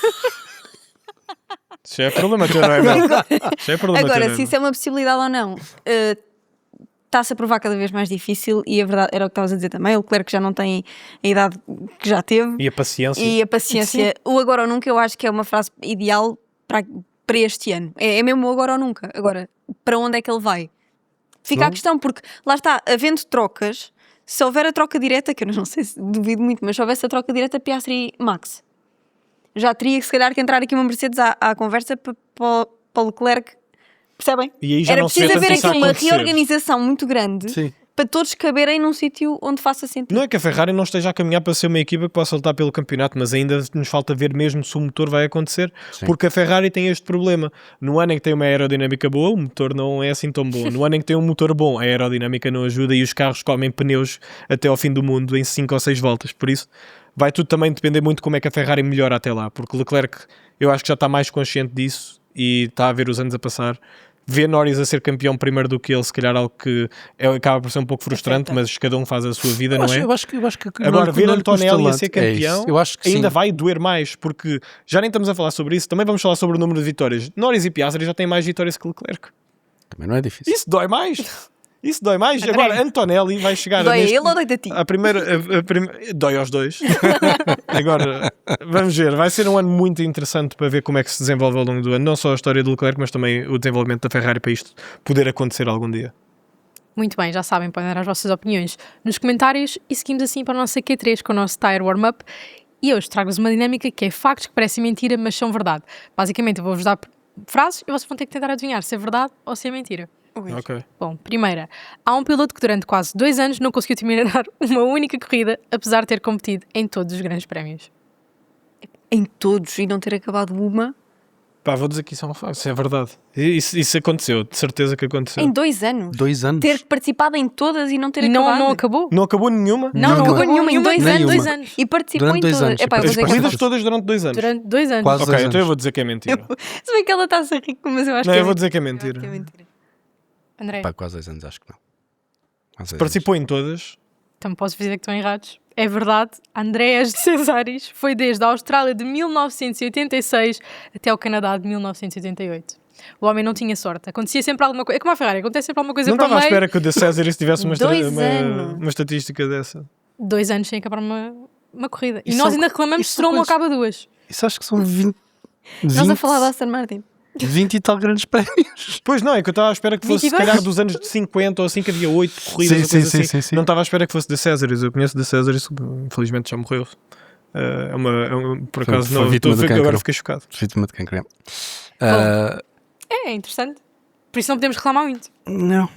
Isso é problema teu, não é, meu? Isso é problema teu, Agora, não é, se isso é uma possibilidade ou não, está-se a provar cada vez mais difícil e a verdade era o que estavas a dizer também. O Leclerc já não tem a idade que já teve. E a paciência. E a paciência. O agora ou nunca, eu acho que é uma frase ideal para este ano. É mesmo o agora ou nunca. Agora, para onde é que ele vai? Fica a questão, porque lá está, havendo trocas, se houver a troca direta, que eu não sei se duvido muito, mas se houvesse a troca direta Piastri e Max, já teria se calhar que entrar aqui uma Mercedes à conversa para Leclerc. Percebem? E aí já Era não se vê preciso tanto haver isso aqui uma acontecer. reorganização muito grande. Sim. Para todos caberem num sítio onde faça sentido. Não é que a Ferrari não esteja a caminhar para ser uma equipa que possa lutar pelo campeonato, mas ainda nos falta ver mesmo se o motor vai acontecer, porque a Ferrari tem este problema. No ano em que tem uma aerodinâmica boa, o motor não é assim tão bom. No ano em que tem um motor bom, a aerodinâmica não ajuda e os carros comem pneus até ao fim do mundo em 5 ou 6 voltas. Por isso, vai tudo também depender muito de como é que a Ferrari melhora até lá, porque Leclerc, eu acho que já está mais consciente disso e está a ver os anos a passar. Vê Norris a ser campeão primeiro do que ele, se calhar algo que acaba por ser um pouco frustrante, mas cada um faz a sua vida, não é? Eu acho que Agora, ver Antonelli a ser é campeão eu acho que ainda sim. vai doer mais, porque já nem estamos a falar sobre isso, também vamos falar sobre o número de vitórias. Norris e Piastri já têm mais vitórias que Leclerc. Também não é difícil. Isso dói mais. Isso dói mais. André, Agora, Antonelli vai chegar Dói a ele ou dói-te a ti? a primeira, dói aos dois. Agora, vamos ver. Vai ser um ano muito interessante para ver como é que se desenvolve ao longo do ano. Não só a história do Leclerc, mas também o desenvolvimento da Ferrari para isto poder acontecer algum dia. Muito bem, já sabem, podem dar as vossas opiniões nos comentários e seguimos assim para o nosso Q3 com o nosso Tire Warm-Up. E hoje trago-vos uma dinâmica que é factos que parecem mentira, mas são verdade. Basicamente, eu vou-vos dar frases e vocês vão ter que tentar adivinhar se é verdade ou se é mentira. Ok. Bom, primeira, há um piloto que durante quase 2 anos não conseguiu terminar uma única corrida, apesar de ter competido em todos os grandes prémios. Em todos e não ter acabado uma. Pá, vou dizer que isso é um facto, isso é verdade. Isso aconteceu, de certeza que aconteceu. Em 2 anos. 2 anos. Ter participado em todas e não ter E acabado. não acabou? Não acabou nenhuma? Não Nenhuma. acabou nenhuma em 2 Nenhuma. anos. 2 anos. E participou Durante em 2 todas. anos. Epá, eu vou As dizer que corridas é todas durante 2 anos. Durante 2 anos. Quase. Ok, 2 então eu anos. vou dizer que é mentira. Se bem que ela está a ser rica, mas eu acho Não, que eu é vou dizer que é eu acho mentira. que é mentira. André, Pá, quase 2 anos, acho que não. Quase 2 Participou em todas. então posso dizer que estão errados. É verdade, Andreas de Cesaris foi desde a Austrália de 1986 até o Canadá de 1988. O homem não tinha sorte. Acontecia sempre alguma coisa. É como a Ferrari, acontece sempre alguma coisa Não para o estava à meio. espera que o de César tivesse uma, 2 anos. uma estatística dessa. 2 anos sem acabar uma corrida. E Isso nós são- ainda reclamamos isso se são não coisas- acaba 2. Isso acho que são 20. Nós a falar da Aston Martin. 20 e tal grandes prémios. Pois não, é que eu estava à espera que fosse 22? se calhar dos anos de 50 ou assim, que havia 8 corridas Sim, ou coisa sim, assim. sim, sim. Não estava à espera que fosse de Césares. Eu conheço de Césares, infelizmente já morreu. Por Foi- acaso foi não, vítima de cancro. agora fiquei chocado. Vítima de cancro. É interessante. Por isso não podemos reclamar muito. Não.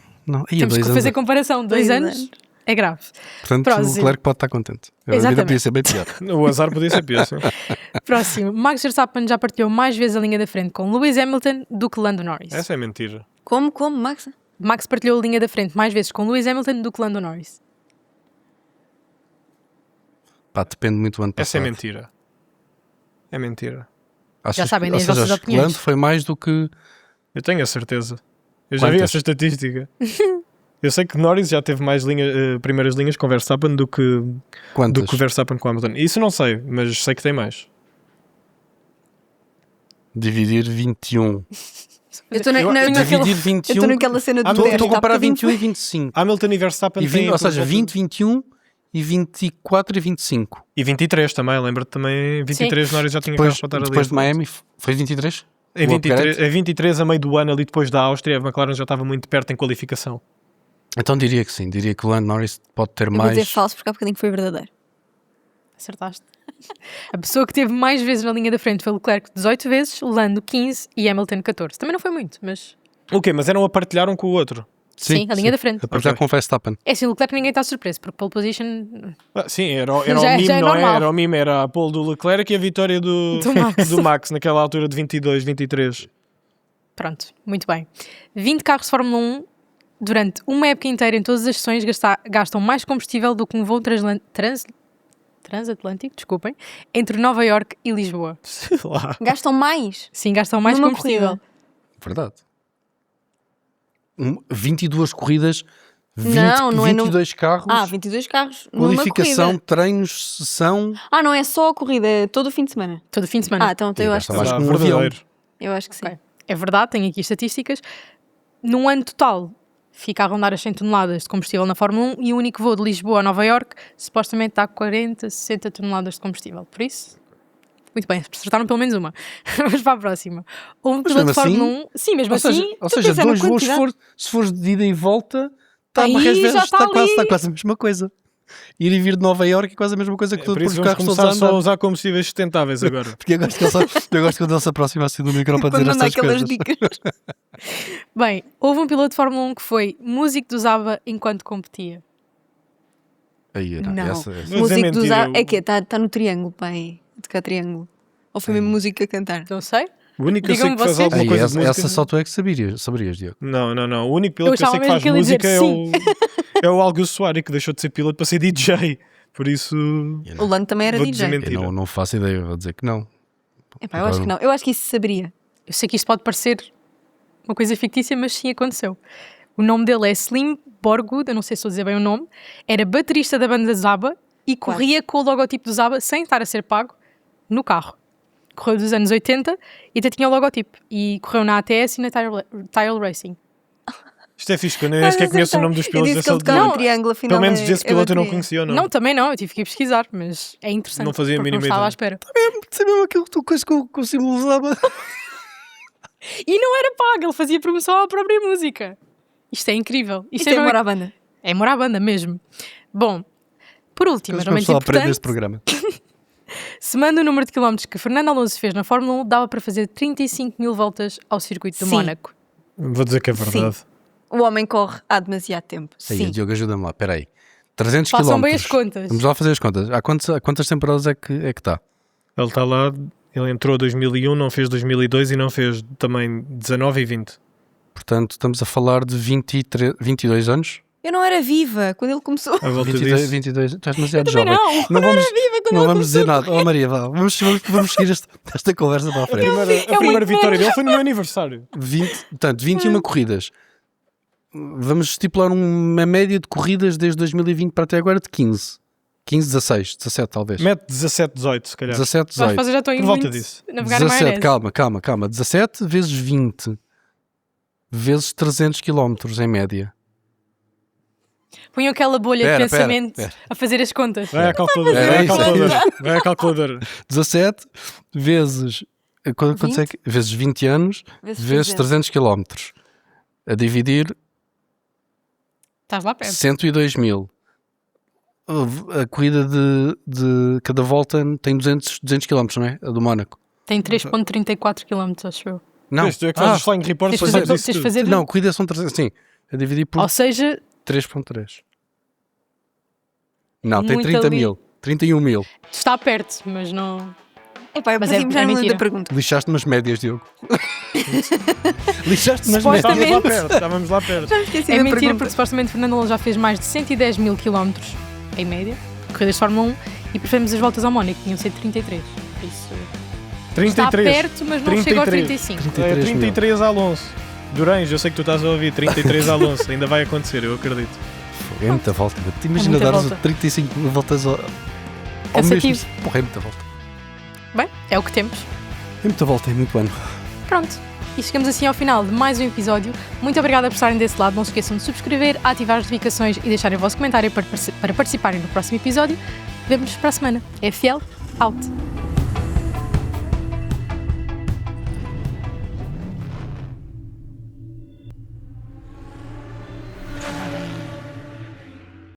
E Temos 2 que anos. fazer comparação. 2 2 anos anos. é grave. Portanto, Próximo. o Leclerc pode estar contente. A vida Exatamente. podia ser bem pior. O azar podia ser pior. Sim. Próximo. Max Verstappen já partilhou mais vezes a linha da frente com Lewis Hamilton do que Lando Norris. Essa é mentira. Como, Max? Max partilhou a linha da frente mais vezes com Lewis Hamilton do que Lando Norris. Pá, depende muito do ano Essa é passado. mentira. É mentira. Achas sabem, que, ou nem as seja, vossas acho que opiniões. Lando foi mais do que. Eu tenho a certeza. Eu já vi Quantas? essa estatística. Eu sei que Norris já teve mais primeiras linhas com Verstappen do que Quantas? Verstappen com Hamilton. Isso não sei, mas sei que tem mais. Dividir 21. Eu estou Dividir 21. naquela cena do Ah, Estou a teste, há comparar bocadinho 21 e foi. 25. Hamilton e Verstappen E 20, têm ou por seja, volta- 20, 21 e 24 e 25. E 23 também, lembro-te também. 23 Norris já tinha Depois, carro para estar ali. depois de Miami, foi 23? Em O 23, upgrade? a 23, a meio do ano, ali depois da Áustria, a McLaren já estava muito perto em qualificação. Então diria que sim. Diria que o Lando Norris pode ter Eu vou dizer mais. falso porque há bocadinho foi verdadeiro. Acertaste. A pessoa que teve mais vezes na linha da frente foi Leclerc 18 vezes, Lando 15 e Hamilton 14. Também não foi muito, mas Ok, mas eram a partilhar um com o outro. sim, a linha da frente. Apesar Ok. com o Verstappen. É assim, o Leclerc ninguém está surpreso, porque pole position Sim, era Já- o mime, já é não é? normal. Era o mime, era a pole do Leclerc e a vitória do, Do Max. do Max naquela altura de 22, 23. Pronto, muito bem. 20 carros de Fórmula 1 durante uma época inteira em todas as sessões gastam mais combustível do que um voo transatlântico, desculpem, entre Nova York e Lisboa. Sei lá. Gastam mais. Sim, gastam mais Numa combustível. corrida. Verdade. 22 corridas, 20, Não é no- 22 carros, 22 carros numa qualificação, corrida. treinos, sessão. Não é só a corrida, é todo o fim de semana. Todo fim de semana. Então eu acho que gasta sim. mais que um avião. verdadeiro. Eu acho que sim. Ok. É verdade, tenho aqui estatísticas. Num ano total, fica a rondar as 100 toneladas de combustível na Fórmula 1 e o único voo de Lisboa a Nova York supostamente dá 40, 60 toneladas de combustível. Por isso, muito bem, acertaram pelo menos uma. Vamos para a próxima. Um piloto de mesmo Fórmula assim- 1... Sim, mesmo Ou seja, assim... ou tu seja pensa na 2 voos, quantidade. se fores de ida e volta, Aí já está ali. está quase a mesma coisa. Ir e vir de Nova Iorque é quase a mesma coisa que É, tu por por isso os vamos carros todos começar a só a andar. usar combustíveis sustentáveis agora. Porque eu gosto, eu gosto quando ele se aproxima assim do micro para dizer Quando dá estas aquelas coisas. dicas. Bem, houve um piloto de Fórmula 1 que foi músico do Zaba enquanto competia. Aí era, Não. essa. Vou dizer Músico do mentira, Zá. eu- É que está no triângulo, pai. A tocar triângulo. Ou foi mesmo música a cantar? Não sei. O único que eu sei Digam-me que faz vocês. alguma Aí, coisa de música... essa só tu é que saberias, Diogo. Não. O único piloto Eu que eu sei que achava faz mesmo que ele ia música dizer é o Augusto Soares, que deixou de ser piloto para ser DJ. Por isso, O Lando também era vou dizer DJ. mentira. Eu não faço ideia, vou dizer que não. Epá, eu acho que não. Eu acho que isso saberia. Eu sei que isto pode parecer uma coisa fictícia, mas sim aconteceu. O nome dele é Slim Borgud, eu não sei se estou a dizer bem o nome, era baterista da banda Zaba e corria com o logotipo do Zaba sem estar a ser pago no carro. Correu dos anos 80 e até tinha o logotipo. E correu na ATS e na Tile Racing. Isto é fixe, que eu nem sequer conheço o nome dos Eu pilotos disse que ele dessa tocava Não, no triângulo, afinal. Pelo menos é- desse é piloto eu não bateria. conhecia o nome. Não, também não, eu tive que ir pesquisar, mas é interessante. Não fazia a porque mínima não estava à ideia. espera. Sei mesmo aquilo que tu coisa com o símbolo usava. E não era pago, ele fazia promoção à própria música. Isto é incrível. Isto é amor à banda. É amor à banda mesmo. Bom, por último, mas Mas não uma menos pessoa aprende neste importante, programa. semando o número de quilómetros que Fernando Alonso fez na Fórmula 1, dava para fazer 35 mil voltas ao circuito de Sim. Mónaco. Vou dizer que é verdade. O homem corre há demasiado tempo. Aí, Sim. Diogo, ajuda-me lá, espera aí. 300 Façam km. bem as contas. Vamos lá fazer as contas. Há quantas temporadas é que está? Ele está lá Ele entrou em 2001, não fez 2002 e não fez também 19 e 20. Portanto, estamos a falar de 22 anos. Eu não era viva quando ele começou. À volta 22, disso. 22, estás demasiado Também jovem. não. vamos, Viva quando não ele vamos dizer começou. nada. Oh Maria, vá, vamos seguir esta conversa para a frente. A primeira vitória dele foi no meu aniversário. 21 corridas. Vamos estipular uma média de corridas desde 2020 para até agora de 15. 15, 16, 17 talvez. Mete 17, 18, se calhar. 17, Vais 18. fazer, já estou em Por volta muito disso. navegar na 17, maionese. calma. 17 vezes 20 vezes 300 km em média. Ponham aquela bolha Pera, de pensamento pera. a fazer as contas. Vai à calculadora. É Vai à isso. calculadora. Vai à calculadora. 17 vezes, quanto é que, vezes 20 anos vezes 300 km. A dividir Estás lá perto. 102 mil. A corrida de cada volta tem 200 km, não é? A do Mónaco. Tem 3.34 km, acho eu. Não, Pois, tu é que fazes os flying reports, Tens de fazes fazer, isso tens de tudo. fazer não, corrida são 300, sim. A dividir por ou seja, 3.3. Não, tem Muito 30 ali. mil. 31 mil. está perto, mas não... Epá, eu Mas perdi-me é já no meio mentira. da pergunta. Lixaste umas médias, Diogo. Lixaste umas Supostamente. médias. Estávamos lá perto. Já me esqueci É da mentira, pergunta. porque supostamente Fernando Alonso já fez mais de 110 mil quilómetros em média, corridas de Fórmula 1, e preferimos as voltas ao Mónaco, que tinham sido 33. Isso 33. está perto, mas não chega aos 35. 33 mil. 33 Alonso. Durães, eu sei que tu estás a ouvir. 33 Alonso. Ainda vai acontecer, eu acredito. É muita volta. Te imagina muita dar volta. 35 voltas ao Cansativo. mesmo. Porra, é muita volta. Bem, é o que temos. É muita volta, é muito ano. Pronto. E chegamos assim ao final de mais um episódio. Muito obrigada por estarem desse lado. Não se esqueçam de subscrever, ativar as notificações e deixarem o vosso comentário para participarem no próximo episódio. Vemo-nos para a semana. É fiel, out.